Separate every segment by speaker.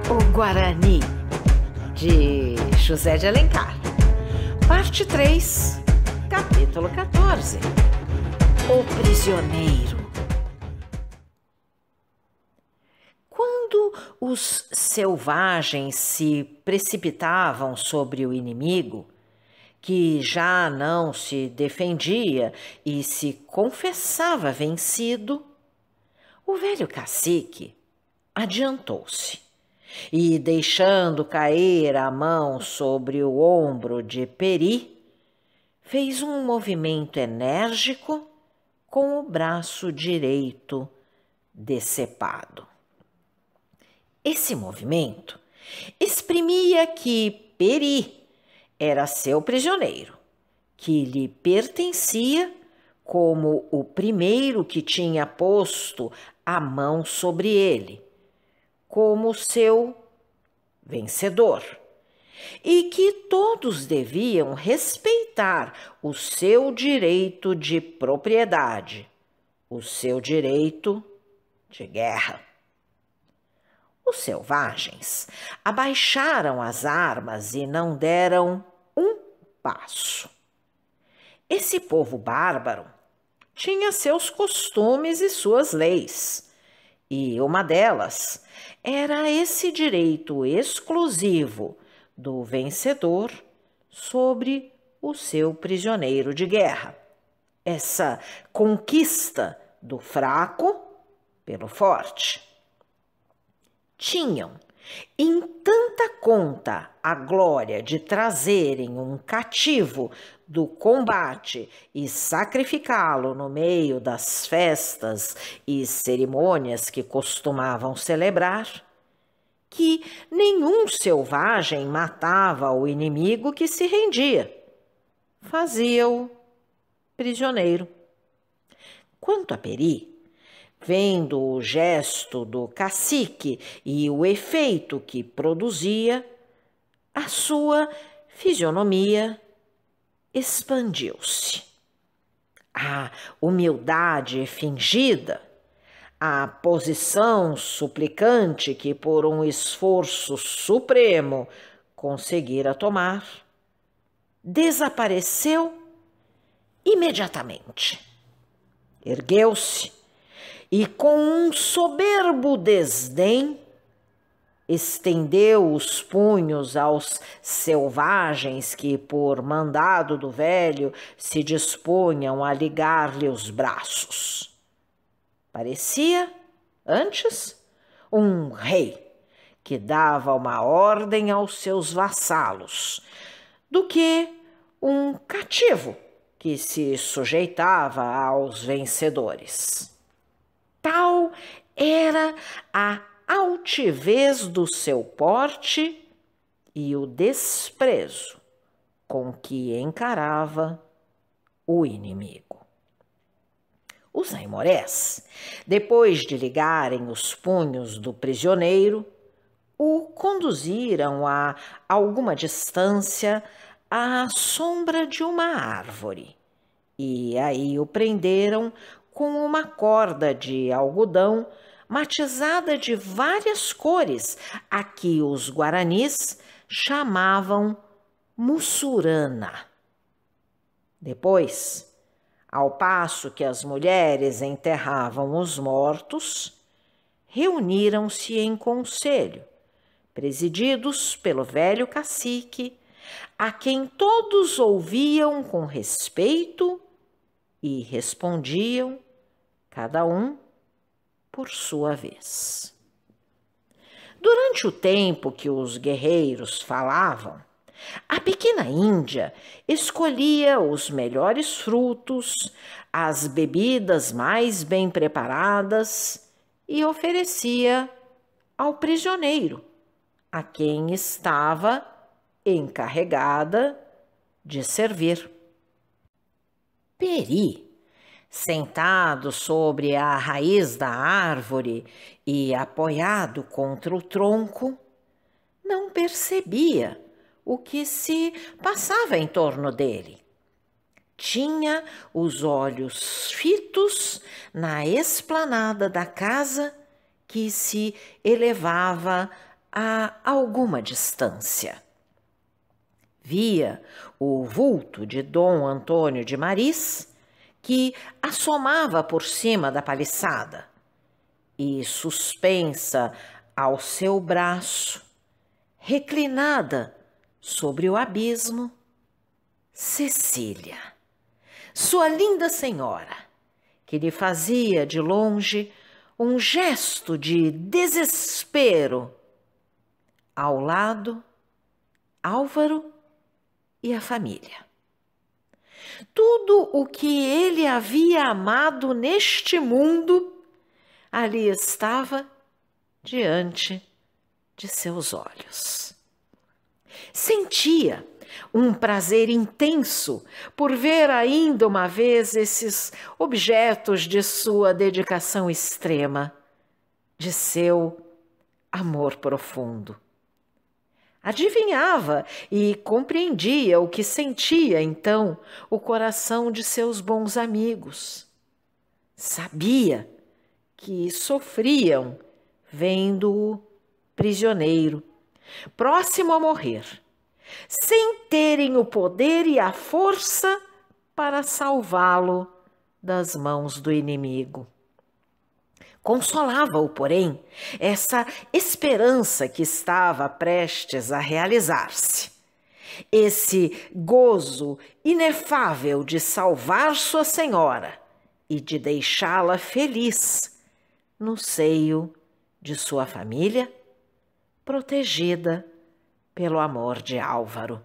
Speaker 1: O Guarani, de José de Alencar. Parte 3, capítulo 14. O Prisioneiro. Quando os selvagens se precipitavam sobre o inimigo, que já não se defendia e se confessava vencido, o velho cacique adiantou-se e, deixando cair a mão sobre o ombro de Peri, fez um movimento enérgico com o braço direito decepado. Esse movimento exprimia que Peri era seu prisioneiro, que lhe pertencia como o primeiro que tinha posto a mão sobre ele, como seu vencedor, e que todos deviam respeitar o seu direito de propriedade, o seu direito de guerra. Os selvagens abaixaram as armas e não deram um passo. Esse povo bárbaro tinha seus costumes e suas leis, e uma delas era esse direito exclusivo do vencedor sobre o seu prisioneiro de guerra, essa conquista do fraco pelo forte. Tinham em tanta conta a glória de trazerem um cativo do combate e sacrificá-lo no meio das festas e cerimônias que costumavam celebrar, que nenhum selvagem matava o inimigo que se rendia. Fazia-o prisioneiro. Quanto a Peri, vendo o gesto do cacique e o efeito que produzia, a sua fisionomia expandiu-se. A humildade fingida, a posição suplicante que por um esforço supremo conseguira tomar, desapareceu imediatamente. Ergueu-se e, com um soberbo desdém, estendeu os punhos aos selvagens que, por mandado do velho, se dispunham a ligar-lhe os braços. Parecia, antes, um rei que dava uma ordem aos seus vassalos, do que um cativo que se sujeitava aos vencedores. Tal era a altivez do seu porte e o desprezo com que encarava o inimigo. Os aimorés, depois de ligarem os punhos do prisioneiro, o conduziram a alguma distância à sombra de uma árvore e aí o prenderam com uma corda de algodão matizada de várias cores, a que os guaranis chamavam mussurana. Depois, ao passo que as mulheres enterravam os mortos, reuniram-se em conselho, presididos pelo velho cacique, a quem todos ouviam com respeito e respondiam, cada um por sua vez. Durante o tempo que os guerreiros falavam, a pequena Índia escolhia os melhores frutos, as bebidas mais bem preparadas e oferecia ao prisioneiro, a quem estava encarregada de servir. Peri, sentado sobre a raiz da árvore e apoiado contra o tronco, não percebia o que se passava em torno dele. Tinha os olhos fitos na esplanada da casa que se elevava a alguma distância. Via o vulto de Dom Antônio de Maris, que assomava por cima da paliçada, e suspensa ao seu braço, reclinada sobre o abismo, Cecília, sua linda senhora, que lhe fazia de longe um gesto de desespero. Ao lado, Álvaro e a família. Tudo o que ele havia amado neste mundo ali estava diante de seus olhos. Sentia um prazer intenso por ver ainda uma vez esses objetos de sua dedicação extrema, de seu amor profundo. Adivinhava e compreendia o que sentia então o coração de seus bons amigos. Sabia que sofriam vendo-o prisioneiro, próximo a morrer, sem terem o poder e a força para salvá-lo das mãos do inimigo. Consolava-o, porém, essa esperança que estava prestes a realizar-se. Esse gozo inefável de salvar sua senhora e de deixá-la feliz no seio de sua família, protegida pelo amor de Álvaro.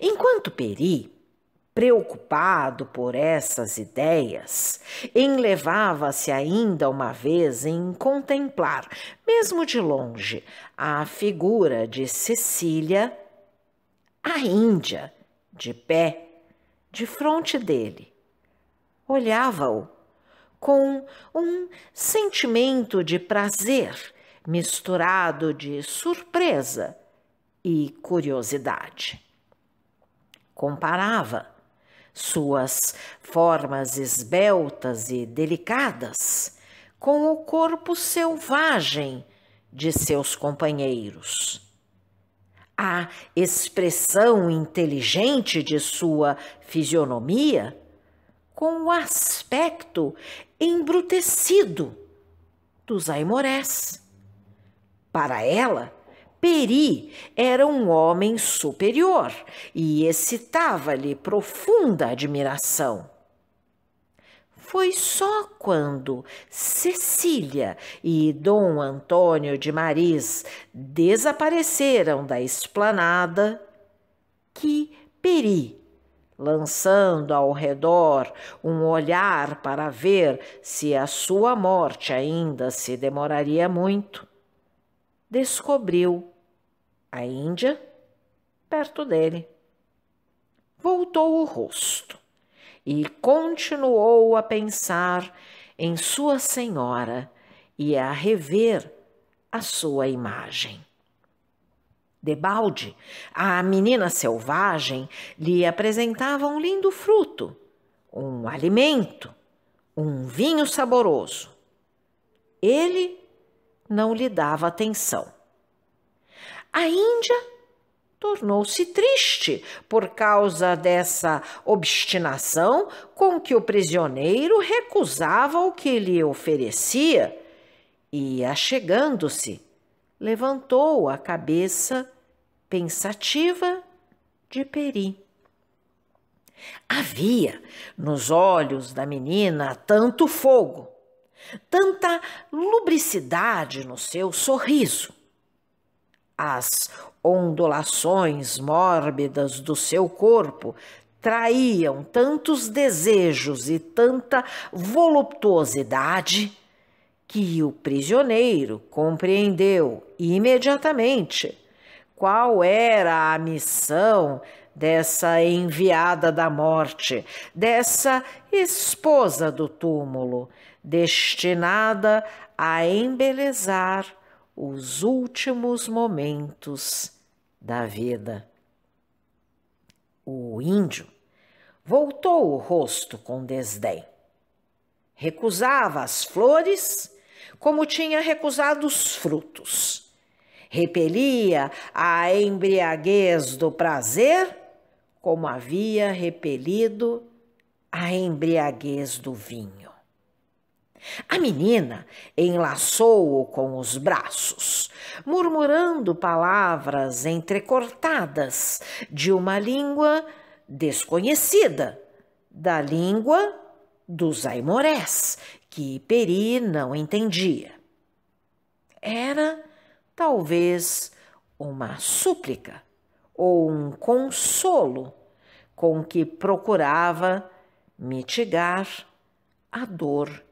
Speaker 1: Enquanto Peri, preocupado por essas ideias, enlevava-se ainda uma vez em contemplar, mesmo de longe, a figura de Cecília, a Índia, de pé, defronte dele, olhava-o com um sentimento de prazer misturado de surpresa e curiosidade. Comparava suas formas esbeltas e delicadas com o corpo selvagem de seus companheiros. A expressão inteligente de sua fisionomia com o aspecto embrutecido dos aimorés. Para ela, Peri era um homem superior e excitava-lhe profunda admiração. Foi só quando Cecília e Dom Antônio de Maris desapareceram da esplanada que Peri, lançando ao redor um olhar para ver se a sua morte ainda se demoraria muito, descobriu a Índia perto dele. Voltou o rosto e continuou a pensar em sua senhora e a rever a sua imagem. Debalde, a menina selvagem lhe apresentava um lindo fruto, um alimento, um vinho saboroso. Ele não lhe dava atenção. A Índia tornou-se triste por causa dessa obstinação com que o prisioneiro recusava o que lhe oferecia e, achegando-se, levantou a cabeça pensativa de Peri. Havia nos olhos da menina tanto fogo, tanta lubricidade no seu sorriso. As ondulações mórbidas do seu corpo traíam tantos desejos e tanta voluptuosidade que o prisioneiro compreendeu imediatamente qual era a missão dessa enviada da morte, dessa esposa do túmulo, destinada a embelezar os últimos momentos da vida. O índio voltou o rosto com desdém. Recusava as flores como tinha recusado os frutos Repelia a embriaguez do prazer, como havia repelido a embriaguez do vinho. A menina enlaçou-o com os braços, murmurando palavras entrecortadas de uma língua desconhecida, da língua dos aimorés, que Peri não entendia. Era, talvez, uma súplica ou um consolo com que procurava mitigar a dor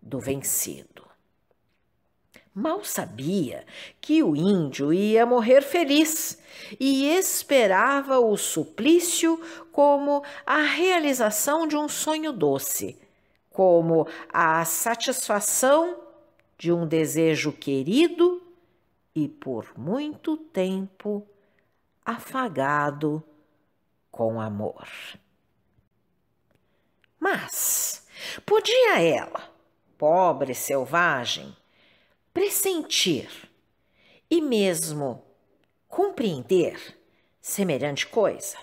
Speaker 1: do vencido. Mal sabia que o índio ia morrer feliz e esperava o suplício como a realização de um sonho doce, como a satisfação de um desejo querido e por muito tempo afagado com amor. Mas podia ela, pobre selvagem, pressentir e mesmo compreender semelhante coisa?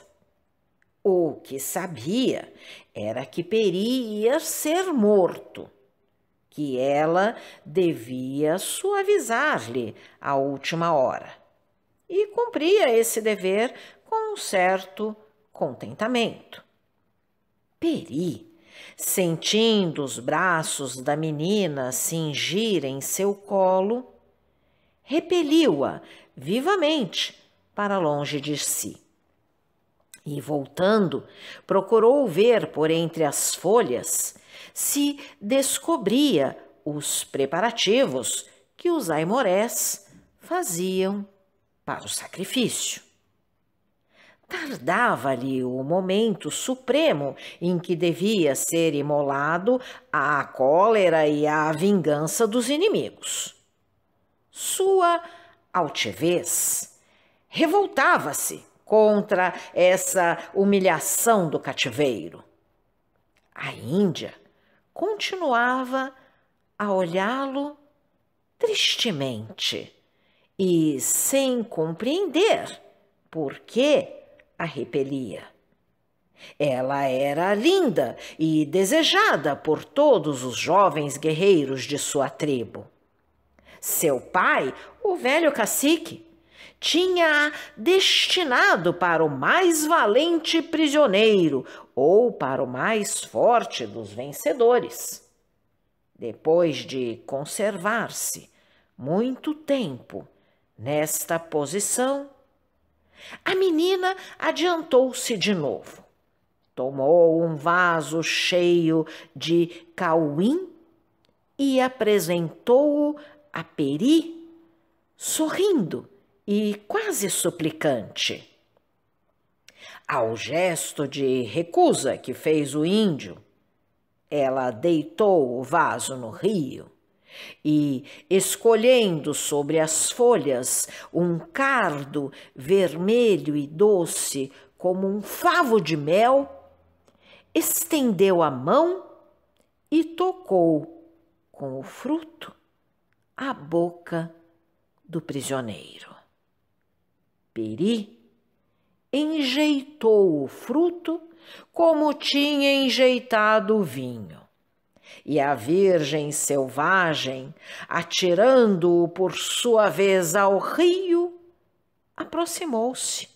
Speaker 1: O que sabia era que Peri ia ser morto, que ela devia suavizar-lhe a última hora, e cumpria esse dever com um certo contentamento. Peri, sentindo os braços da menina cingirem seu colo, repeliu-a vivamente para longe de si. E, voltando, procurou ver por entre as folhas se descobria os preparativos que os aimorés faziam para o sacrifício. Tardava-lhe o momento supremo em que devia ser imolado à cólera e à vingança dos inimigos. Sua altivez revoltava-se contra essa humilhação do cativeiro. A Índia continuava a olhá-lo tristemente e sem compreender por que a repelia. Ela era linda e desejada por todos os jovens guerreiros de sua tribo. Seu pai, o velho cacique, tinha-a destinado para o mais valente prisioneiro ou para o mais forte dos vencedores. Depois de conservar-se muito tempo nesta posição, a menina adiantou-se de novo. Tomou um vaso cheio de cauim e apresentou-o a Peri, sorrindo e quase suplicante. Ao gesto de recusa que fez o índio, ela deitou o vaso no rio e, escolhendo sobre as folhas um cardo vermelho e doce como um favo de mel, estendeu a mão e tocou com o fruto a boca do prisioneiro. Peri enjeitou o fruto como tinha enjeitado o vinho, e a virgem selvagem, atirando-o por sua vez ao rio, aproximou-se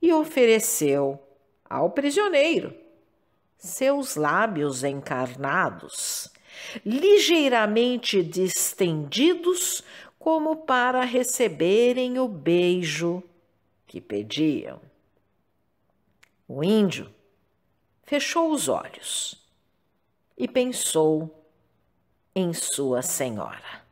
Speaker 1: e ofereceu ao prisioneiro seus lábios encarnados, ligeiramente distendidos como para receberem o beijo que pediam. O índio fechou os olhos e pensou em sua senhora.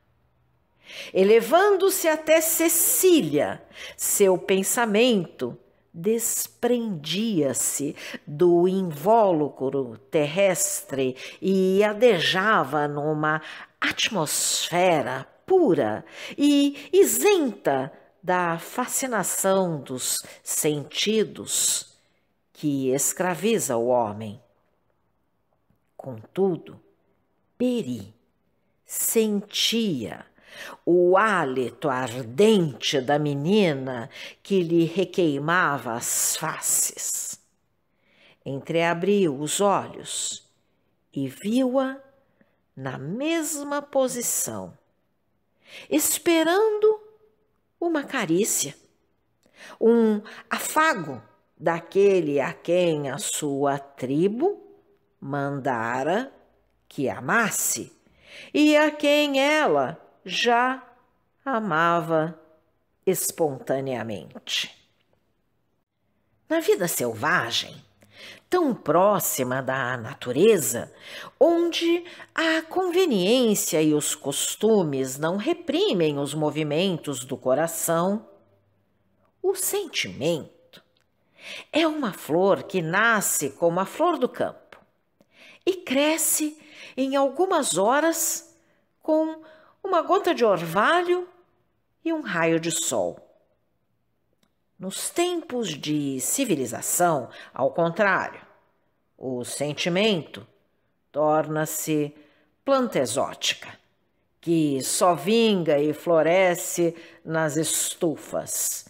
Speaker 1: Elevando-se até Cecília, seu pensamento desprendia-se do invólucro terrestre e adejava numa atmosfera pura e isenta da fascinação dos sentidos que escraviza o homem. Contudo, Peri sentia o hálito ardente da menina que lhe requeimava as faces. Entreabriu os olhos e viu-a na mesma posição, esperando uma carícia, um afago daquele a quem a sua tribo mandara que amasse e a quem ela já amava espontaneamente. Na vida selvagem, tão próxima da natureza, onde a conveniência e os costumes não reprimem os movimentos do coração, o sentimento é uma flor que nasce como a flor do campo e cresce em algumas horas com uma gota de orvalho e um raio de sol. Nos tempos de civilização, ao contrário, o sentimento torna-se planta exótica, que só vinga e floresce nas estufas,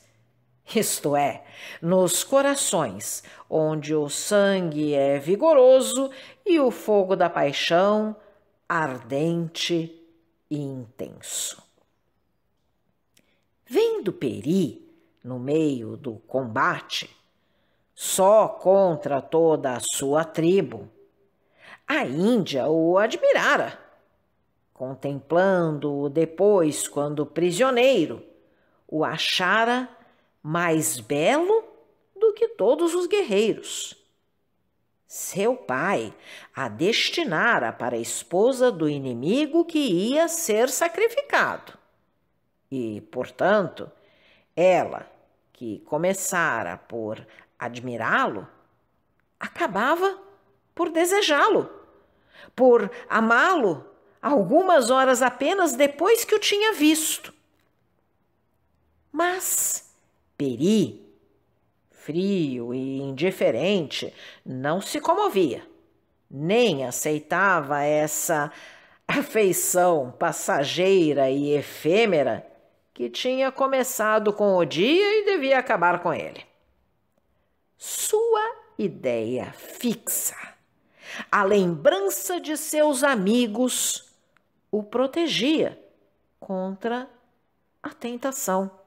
Speaker 1: isto é, nos corações, onde o sangue é vigoroso e o fogo da paixão ardente e intenso. Vendo Peri no meio do combate, só contra toda a sua tribo, a Índia o admirara, contemplando-o depois quando prisioneiro, o achara mais belo do que todos os guerreiros. Seu pai a destinara para a esposa do inimigo que ia ser sacrificado. E, portanto, ela, que começara por admirá-lo, acabava por desejá-lo, por amá-lo algumas horas apenas depois que o tinha visto. Mas Peri, frio e indiferente, não se comovia, nem aceitava essa afeição passageira e efêmera que tinha começado com o dia e devia acabar com ele. Sua ideia fixa, a lembrança de seus amigos, o protegia contra a tentação.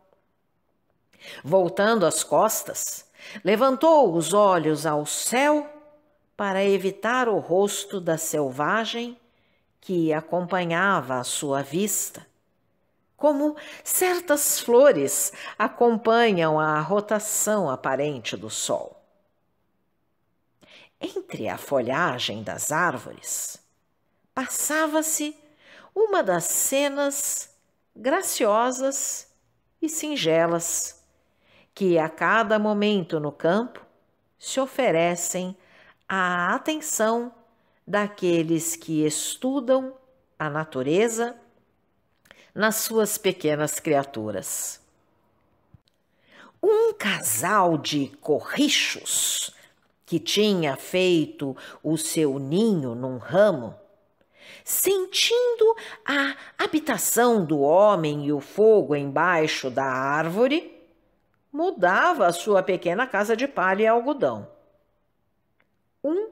Speaker 1: Voltando as costas, levantou os olhos ao céu para evitar o rosto da selvagem que acompanhava a sua vista, como certas flores acompanham a rotação aparente do sol. Entre a folhagem das árvores, passava-se uma das cenas graciosas e singelas que a cada momento no campo se oferecem à atenção daqueles que estudam a natureza nas suas pequenas criaturas. Um casal de corrichos que tinha feito o seu ninho num ramo, sentindo a habitação do homem e o fogo embaixo da árvore, mudava a sua pequena casa de palha e algodão. Um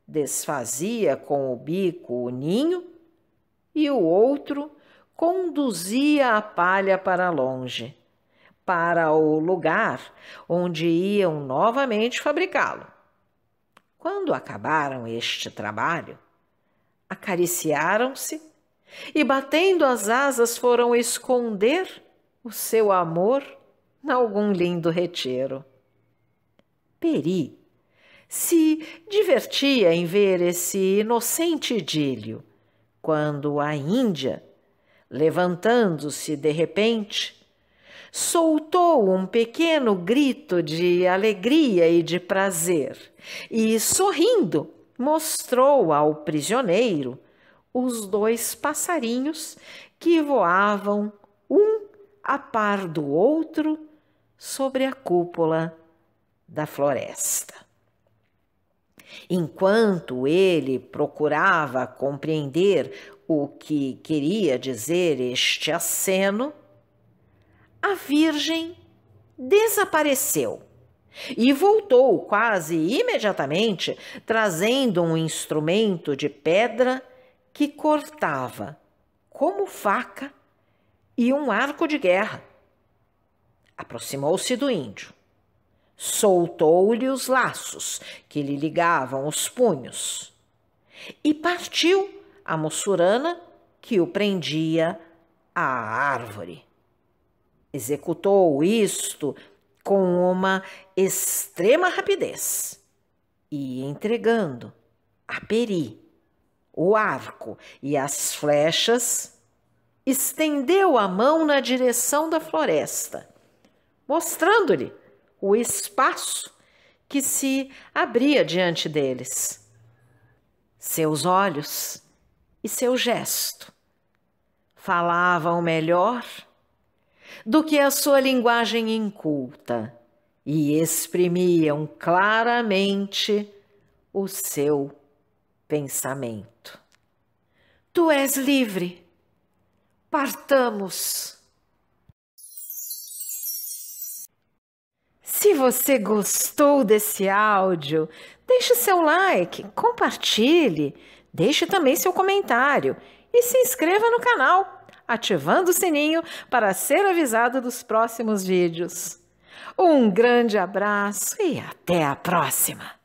Speaker 1: desfazia com o bico o ninho e o outro conduzia a palha para longe, para o lugar onde iam novamente fabricá-lo. Quando acabaram este trabalho, acariciaram-se e, batendo as asas, foram esconder o seu amor em algum lindo retiro. Peri se divertia em ver esse inocente idílio, quando a Índia, levantando-se de repente, soltou um pequeno grito de alegria e de prazer e, sorrindo, mostrou ao prisioneiro os dois passarinhos que voavam um a par do outro sobre a cúpula da floresta. Enquanto ele procurava compreender o que queria dizer este aceno, a Virgem desapareceu e voltou quase imediatamente, trazendo um instrumento de pedra que cortava, como faca, e um arco de guerra. Aproximou-se do índio, soltou-lhe os laços que lhe ligavam os punhos e partiu a mussurana que o prendia à árvore. Executou isto com uma extrema rapidez e, entregando a Peri o arco e as flechas, estendeu a mão na direção da floresta, mostrando-lhe o espaço que se abria diante deles. Seus olhos e seu gesto falavam melhor do que a sua linguagem inculta e exprimiam claramente o seu pensamento. Tu és livre. Partamos. Se você gostou desse áudio, deixe seu like, compartilhe, deixe também seu comentário e se inscreva no canal, ativando o sininho para ser avisado dos próximos vídeos. Um grande abraço e até a próxima!